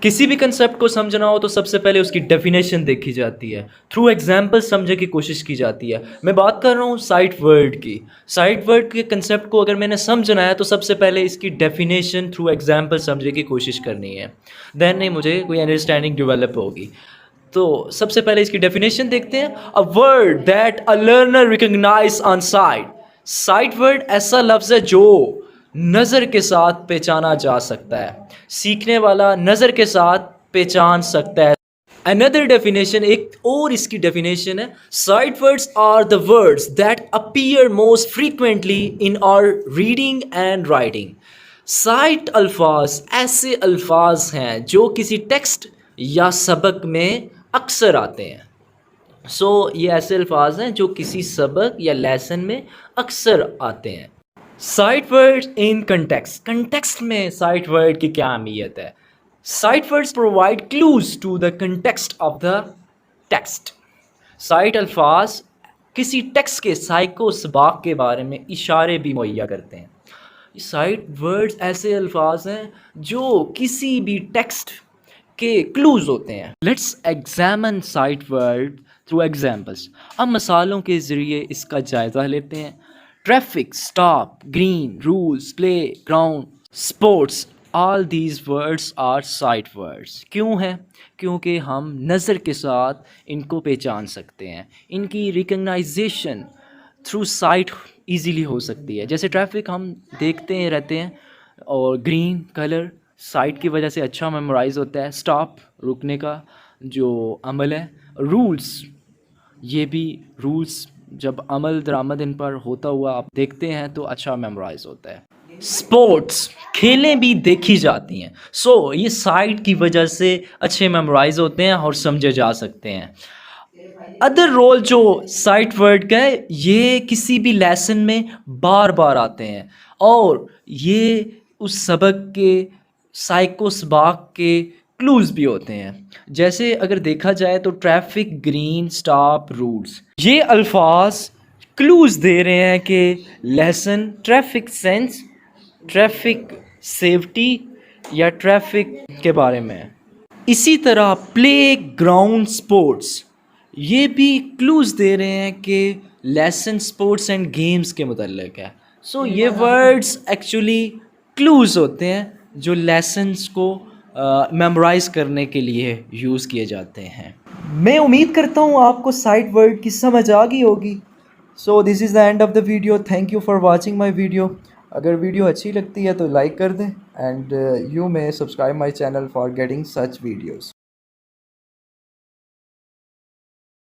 किसी भी कंसेप्ट को समझना हो तो सबसे पहले उसकी डेफिनेशन देखी जाती है, थ्रू एग्जाम्पल समझने की कोशिश की जाती है। मैं बात कर रहा हूँ साइट वर्ड की। साइट वर्ड के कंसेप्ट को अगर मैंने समझना है तो सबसे पहले इसकी डेफिनेशन थ्रू एग्जाम्पल समझने की कोशिश करनी है, देन नहीं मुझे कोई अंडरस्टैंडिंग डेवलप होगी। तो सबसे पहले इसकी डेफिनेशन देखते हैं। A word that a learner recognise on sight. Sight word ऐसा लफ्ज़ है जो नज़र के साथ पहचाना जा सकता है, सीखने वाला नज़र के साथ पहचान सकता है। अनदर डेफिनेशन, एक और इसकी डेफिनेशन है, sight words are the words that appear most frequently in our reading and writing. Sight अल्फाज ऐसे अल्फाज हैं जो किसी टेक्स्ट या सबक में अक्सर आते हैं। ये ऐसे अल्फाज हैं जो किसी सबक या लेसन में अक्सर आते हैं। Sight words in context. Context में साइट वर्ड की क्या अहमियत है? Sight words provide clues to the context of the text. Sight अल्फाज किसी टेक्स्ट के साइको सबाक के बारे में इशारे भी मुहैया करते हैं। साइट वर्ड्स ऐसे अल्फाज हैं जो किसी भी टेक्स्ट के क्लूज होते हैं। Let's examine sight word through examples. अब मिसालों के ज़रिए इसका जायज़ा लेते हैं। Traffic, stop, green, rules, playground, sports, all these words are sight words. क्यों हैं? क्योंकि हम नज़र के साथ इनको पहचान सकते हैं। इनकी रिकग्नाइजेशन थ्रू साइट ईज़िली हो सकती है। जैसे ट्रैफिक हम देखते हैं रहते हैं, और ग्रीन कलर साइट की वजह से अच्छा मेमोराइज होता है। स्टॉप रुकने का जो अमल है। रूल्स, ये भी रूल्स जब अमल दरामद इन पर होता हुआ आप देखते हैं तो अच्छा मेमोराइज होता है। स्पोर्ट्स, खेलें भी देखी जाती हैं। ये साइट की वजह से अच्छे मेमोराइज होते हैं और समझे जा सकते हैं। अदर रोल जो साइट वर्ड का है, ये किसी भी लेसन में बार बार आते हैं और ये उस सबक के साइको सबाक के क्लूज भी होते हैं। जैसे अगर देखा जाए तो ट्रैफिक, ग्रीन, स्टॉप, रूल्स, ये अल्फाज क्लूज दे रहे हैं कि lesson traffic sense, traffic safety या ट्रैफिक के बारे में है। इसी तरह प्ले ग्राउंड स्पोर्ट्स, ये भी क्लूज दे रहे हैं कि लेसन स्पोर्ट्स एंड गेम्स के मुतल्लिक है। ये वर्ड्स एक्चुअली क्लूज होते हैं जो लेसन्स को मेमोराइज करने के लिए यूज़ किए जाते हैं। मैं उम्मीद करता हूँ आपको साइट वर्ड की समझ आ गई होगी। This is the end of the video. Thank you for watching my video. अगर वीडियो अच्छी लगती है तो लाइक कर दें and you may subscribe my channel for getting such videos.